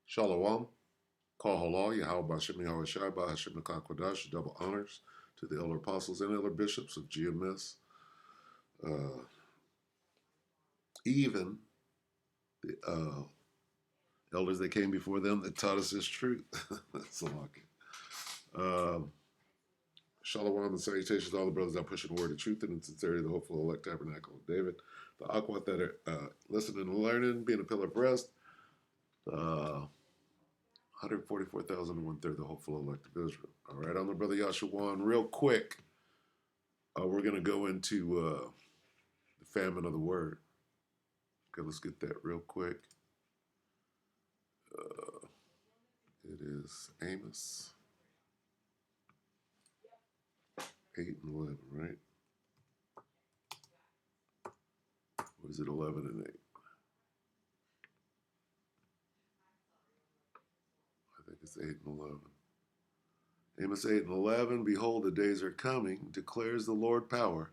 Shalom. Call halal, Yahweh Bashem Yahweh Shai Hashem Kodash, double honors to the elder apostles and elder bishops of GMS. Uh, even the elders that came before them that taught us this truth. Salaki. Shalom and salutations to all the brothers that pushing the word of truth and in sincerity, the hopeful elect tabernacle of David. The Aquat that are listening and learning, being a pillar of rest. 144,000 and one-third, the hopeful elect of Israel. All right, I'm the brother Yashawan. Real quick, we're going to go into the famine of the word. Okay, let's get that real quick. It is Amos 8 and 11, right? Or is it 11 and 8? I think it's 8 and 11. Amos 8 and 11, behold, the days are coming, declares the Lord power,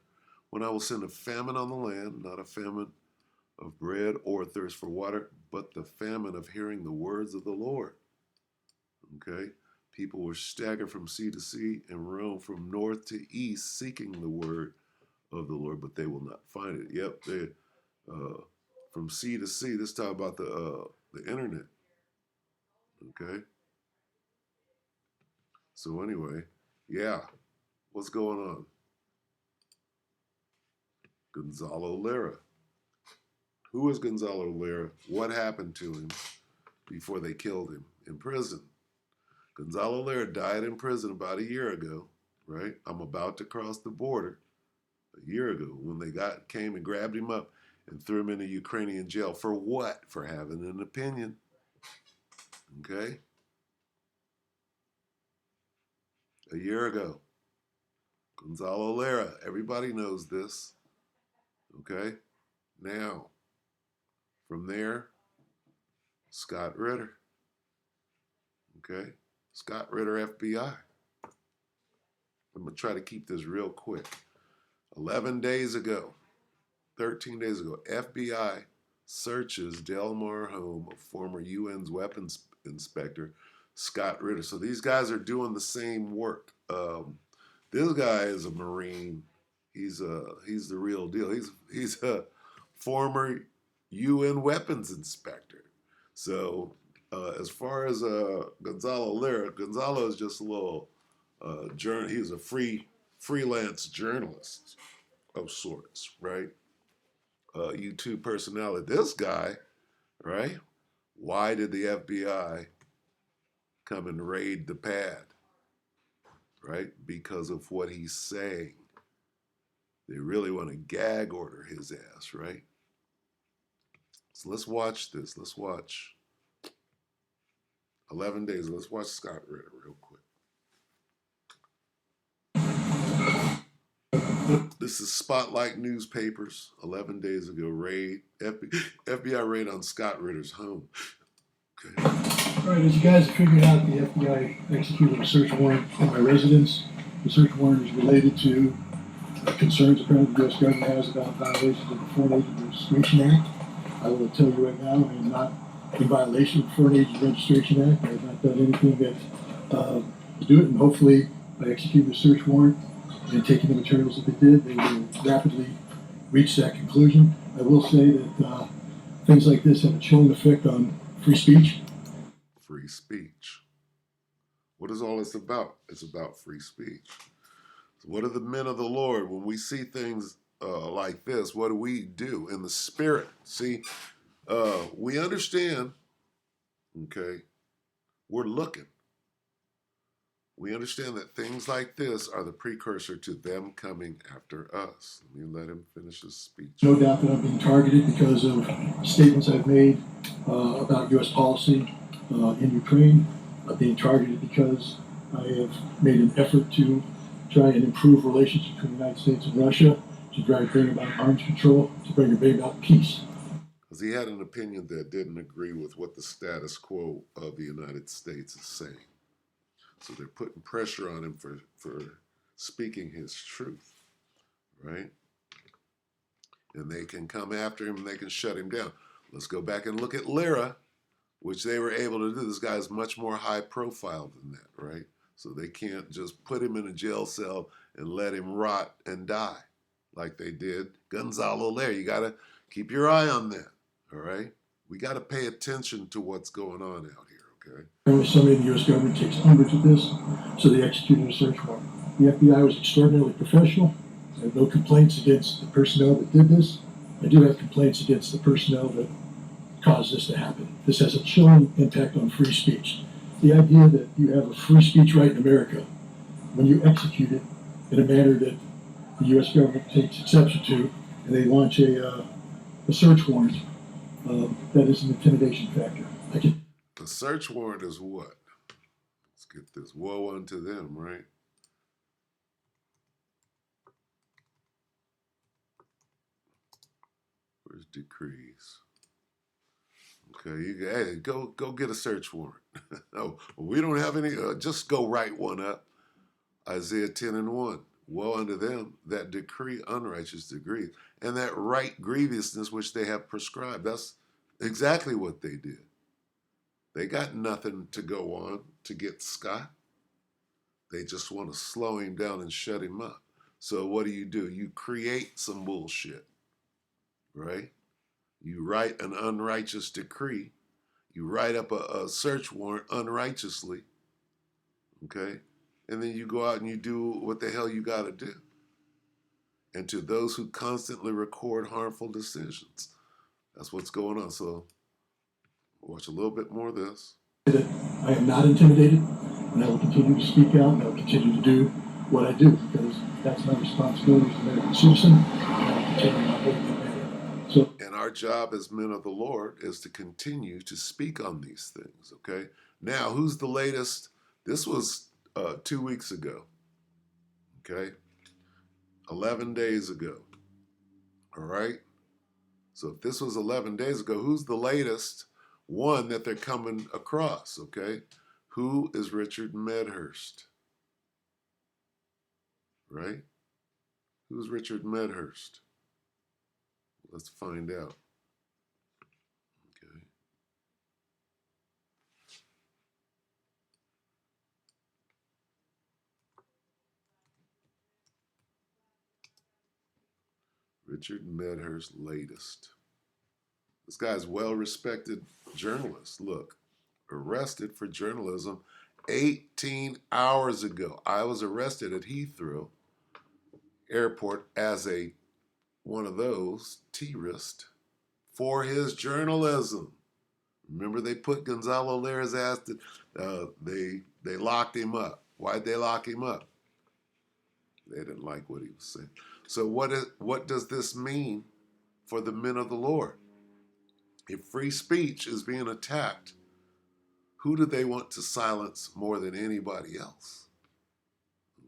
when I will send a famine on the land, not a famine of bread or thirst for water, but the famine of hearing the words of the Lord. Okay? People will stagger from sea to sea and roam from north to east, seeking the word of the Lord, but they will not find it. Yep, they from sea to sea. This time about the internet. Okay? So anyway, yeah, what's going on? Gonzalo Lira. Who is Gonzalo Lira? What happened to him before they killed him? In prison. Gonzalo Lira died in prison about a year ago, right? I'm about to cross the border a year ago when they came and grabbed him up and threw him in a Ukrainian jail. For what? For having an opinion. Okay? A year ago. Gonzalo Lira. Everybody knows this. Okay? Now, from there, Scott Ritter. Okay? Scott Ritter, FBI. I'm going to try to keep this real quick. 11 days ago, 13 days ago, FBI searches Delmar home of former UN's weapons inspector, Scott Ritter. So these guys are doing the same work. This guy is a Marine. He's the real deal. He's a former UN weapons inspector. So as far as Gonzalo Lira, Gonzalo is just a little he's a freelance journalist of sorts, right? YouTube personality. This guy, right? Why did the FBI come and raid the pad? Right? Because of what he's saying. They really want to gag order his ass, right? So let's watch this. Let's watch 11 days. Let's watch Scott Ritter real quick. This is Spotlight Newspapers, 11 days ago, FBI raid on Scott Ritter's home. Okay. All right, as you guys have figured out, the FBI executed a search warrant at my residence. The search warrant is related to concerns apparently the U.S. government has about violations of the Foreign Agent Registration Act. I will tell you right now, I am not in violation of the Foreign Agent Registration Act. I have not done anything that to do it, and hopefully by executing the search warrant and taking the materials that they did, they will rapidly reach that conclusion. I will say that things like this have a chilling effect on free speech. Free speech. What is all this about? It's about free speech. So what are the men of the Lord when we see things like this? What do we do in the spirit? See, we understand, okay, we're looking. We understand that things like this are the precursor to them coming after us. Let me let him finish his speech. No doubt that I'm being targeted because of statements I've made about U.S. policy in Ukraine. I'm being targeted because I have made an effort to try and improve relations between the United States and Russia, to try to bring about arms control, to bring about peace. Because he had an opinion that didn't agree with what the status quo of the United States is saying. So they're putting pressure on him for speaking his truth, right? And they can come after him and they can shut him down. Let's go back and look at Lira. which they were able to do. This guy's much more high profile than that, right? So they can't just put him in a jail cell and let him rot and die like they did Gonzalo Lair. You got to keep your eye on that, all right? We got to pay attention to what's going on out here, okay? Apparently somebody in the U.S. government takes umbrage with this, so they executed a search warrant. The FBI was extraordinarily professional. I have no complaints against the personnel that did this. I do have complaints against the personnel that caused this to happen. This has a chilling impact on free speech. The idea that you have a free speech right in America when you execute it in a manner that the U.S. government takes exception to, and they launch a search warrant, that is an intimidation factor. The search warrant is what? Let's get this. Woe unto them, right? Where's decrees? Okay, hey, go get a search warrant. No, we don't have any. Just go write one up. Isaiah 10:1. Woe unto them that decree unrighteous decrees, and that right grievousness which they have prescribed. That's exactly what they did. They got nothing to go on to get Scott. They just want to slow him down and shut him up. So what do? You create some bullshit, right? You write an unrighteous decree. You write up a search warrant unrighteously, okay? And then you go out and you do what the hell you got to do. And to those who constantly record harmful decisions, that's what's going on. So watch a little bit more of this. I am not intimidated, and I will continue to speak out, and I will continue to do what I do, because that's my responsibility as an American citizen, and I will continue my vote in that manner. So, and our job as men of the Lord is to continue to speak on these things, okay? Now, who's the latest? This was 2 weeks ago, okay? 11 days ago, all right? So if this was 11 days ago, who's the latest one that they're coming across, okay? Who is Richard Medhurst, right? Who's Richard Medhurst? Let's find out. Okay. Richard Medhurst, latest. This guy's well-respected journalist. Look, arrested for journalism 18 hours ago. I was arrested at Heathrow Airport as one of those terrorists for his journalism. Remember, they put Gonzalo Lera's ass. They locked him up. Why'd they lock him up? They didn't like what he was saying. So what does this mean for the men of the Lord? If free speech is being attacked, who do they want to silence more than anybody else?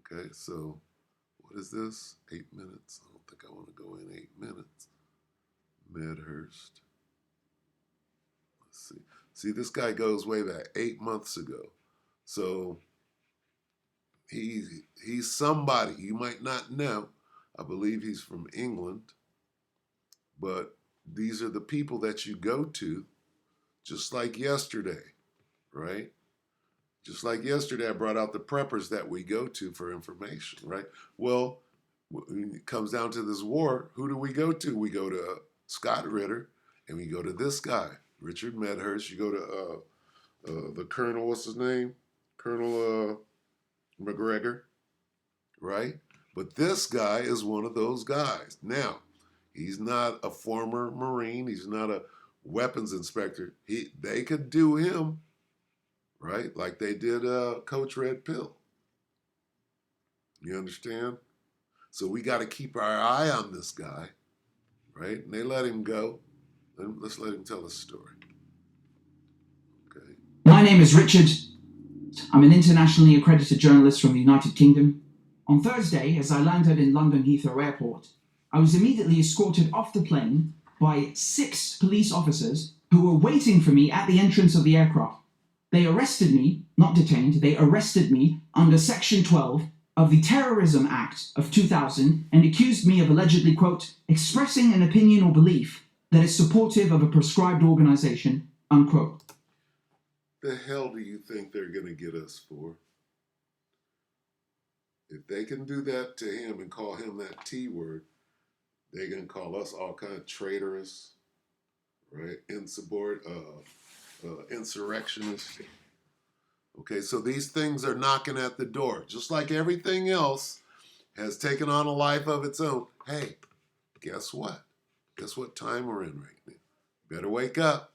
Okay, so what is this? 8 minutes. I don't think I want to go in 8 minutes. Medhurst. Let's see. See, this guy goes way back 8 months ago. So he's somebody you might not know. I believe he's from England. But these are the people that you go to, just like yesterday, right? Just like yesterday, I brought out the preppers that we go to for information, right? Well, when it comes down to this war, who do we go to? We go to Scott Ritter, and we go to this guy, Richard Medhurst. You go to the Colonel, what's his name? Colonel McGregor, right? But this guy is one of those guys. Now, he's not a former Marine. He's not a weapons inspector. They could do him, right? Like they did Coach Red Pill. You understand? So we got to keep our eye on this guy, right? And they let him go. Let's let him tell us a story. Okay. My name is Richard. I'm an internationally accredited journalist from the United Kingdom. On Thursday, as I landed in London Heathrow Airport, I was immediately escorted off the plane by 6 police officers who were waiting for me at the entrance of the aircraft. They arrested me, not detained, they arrested me under Section 12 of the Terrorism Act of 2000 and accused me of allegedly, quote, expressing an opinion or belief that is supportive of a proscribed organization, unquote. the hell do you think they're going to get us for? If they can do that to him and call him that T word, they're going to call us all kind of traitorous, right? Insurrectionists. Okay, so these things are knocking at the door. Just like everything else has taken on a life of its own. Hey, guess what? Guess what time we're in right now? Better wake up,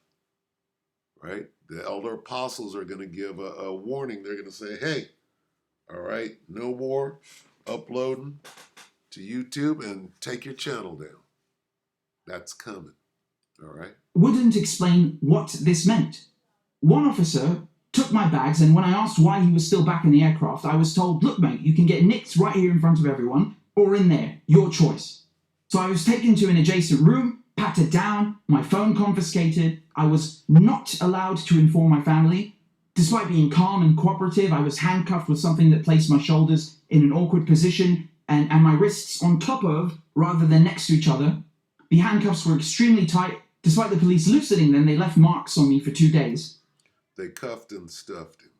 right? The elder apostles are going to give a warning. They're going to say, hey, all right, no more uploading to YouTube and take your channel down. That's coming, all right? Wouldn't explain what this meant. One officer took my bags, and when I asked why he was still back in the aircraft, I was told, look, mate, you can get nicked right here in front of everyone, or in there, your choice. So I was taken to an adjacent room, patted down, my phone confiscated. I was not allowed to inform my family. Despite being calm and cooperative, I was handcuffed with something that placed my shoulders in an awkward position and my wrists on top of, rather than next to each other. The handcuffs were extremely tight. Despite the police loosening them, they left marks on me for 2 days. They cuffed and stuffed him.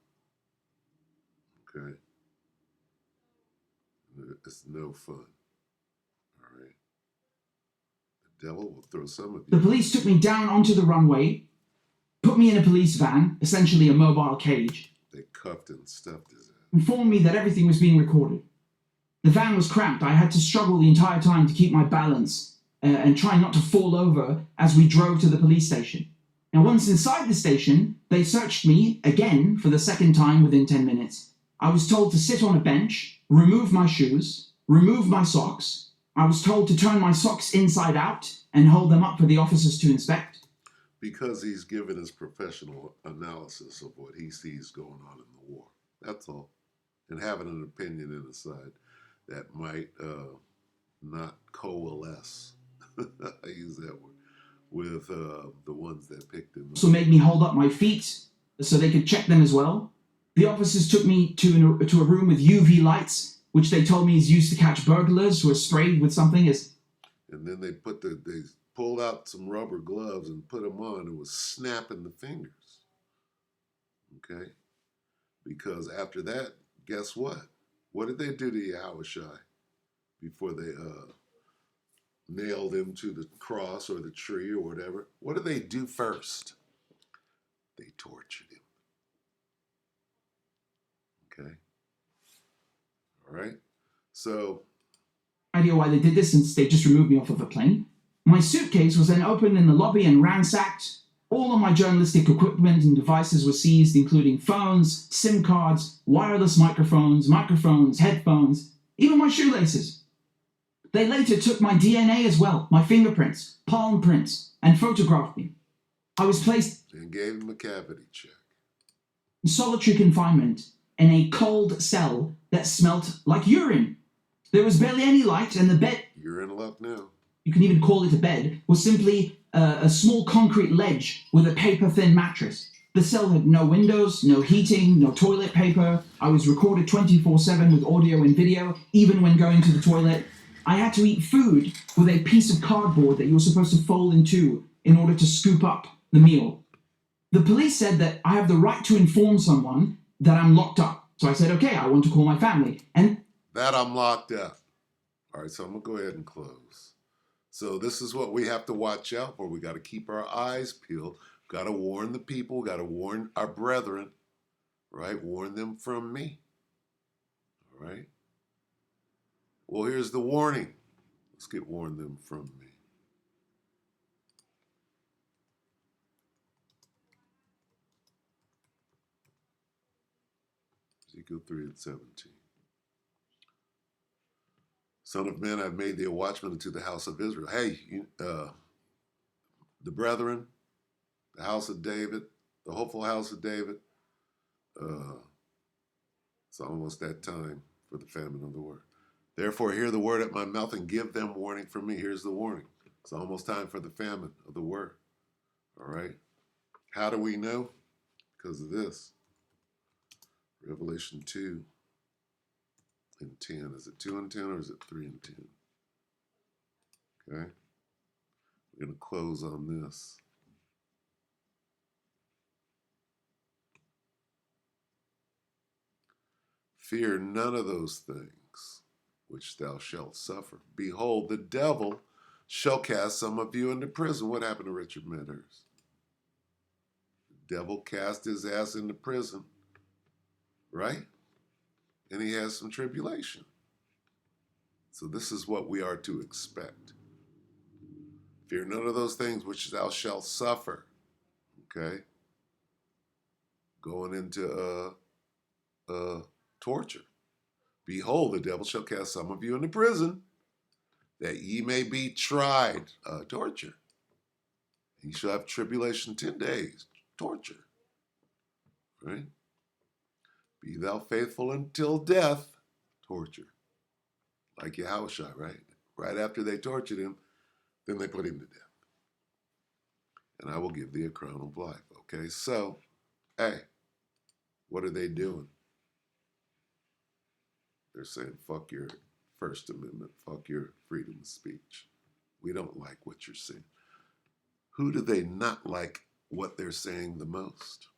Okay? It's no fun. All right? The devil will throw some of you. The police took me down onto the runway, put me in a police van, essentially a mobile cage. They cuffed and stuffed his ass. Informed me that everything was being recorded. The van was cramped. I had to struggle the entire time to keep my balance and try not to fall over as we drove to the police station. Now, once inside the station, they searched me again for the second time within 10 minutes. I was told to sit on a bench, remove my shoes, remove my socks. I was told to turn my socks inside out and hold them up for the officers to inspect. Because he's given his professional analysis of what he sees going on in the war. That's all. And having an opinion in the side that might not coalesce, I use that word, with the ones that picked him up. So made me hold up my feet so they could check them as well. The officers took me to a room with UV lights, which they told me is used to catch burglars who are sprayed with something. And then they pulled out some rubber gloves and put them on and was snapping the fingers. Okay? Because after that, guess what? What did they do to Yahushua before they nailed him to the cross or the tree or whatever? What did they do first? They tortured him. Okay? All right? So, Idea why they did this, since they just removed me off of a plane. My suitcase was then opened in the lobby and ransacked. All of my journalistic equipment and devices were seized, including phones, SIM cards, wireless microphones, headphones, even my shoelaces. They later took my DNA as well, my fingerprints, palm prints, and photographed me. I was placed and gave him a cavity check. in solitary confinement in a cold cell that smelt like urine. There was barely any light, and the bed, You're in luck now. you can even call it a bed, was simply a small concrete ledge with a paper-thin mattress. The cell had no windows, no heating, no toilet paper. I was recorded 24/7 with audio and video, even when going to the toilet. I had to eat food with a piece of cardboard that you were supposed to fold in two in order to scoop up the meal. The police said that I have the right to inform someone that I'm locked up. So I said, okay, I want to call my family. And that I'm locked up. All right, so I'm going to go ahead and close. So this is what we have to watch out for. We got to keep our eyes peeled. Got to warn the people. Got to warn our brethren, right? Warn them from me. All right? Well, here's the warning. Let's get warn them from me. Ezekiel 3:17. Son of man, I've made thee a watchman unto the house of Israel. Hey, the brethren, the house of David, the hopeful house of David. It's almost that time for the famine of the word. Therefore, hear the word at my mouth and give them warning from me. Here's the warning. It's almost time for the famine of the word. All right? How do we know? Because of this. Revelation 2 and 10. Is it 2 and 10 or is it 3 and 10? Okay? We're going to close on this. Fear none of those things which thou shalt suffer. Behold, the devil shall cast some of you into prison. What happened to Richard Medhurst? The devil cast his ass into prison, right? And he has some tribulation. So this is what we are to expect. Fear none of those things which thou shalt suffer. Okay? Going into torture. Behold, the devil shall cast some of you into prison, that ye may be tried. Torture. Ye shall have tribulation 10 days. Torture. Right? Be thou faithful until death. Torture. Like Yahushua, right? Right after they tortured him, then they put him to death. And I will give thee a crown of life. Okay, so, hey, what are they doing? They're saying, fuck your First Amendment, fuck your freedom of speech. We don't like what you're saying. Who do they not like what they're saying the most?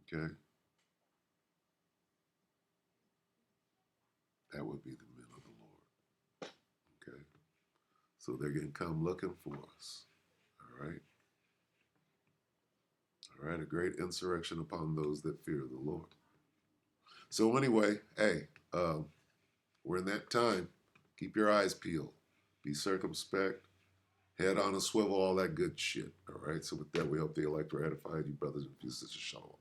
Okay? That would be the men of the Lord. Okay? So they're going to come looking for us. All right? All right, a great insurrection upon those that fear the Lord. So anyway, hey, we're in that time. Keep your eyes peeled. Be circumspect. Head on a swivel, all that good shit. All right, so with that, we hope the elect are edified. You brothers and sisters, shalom.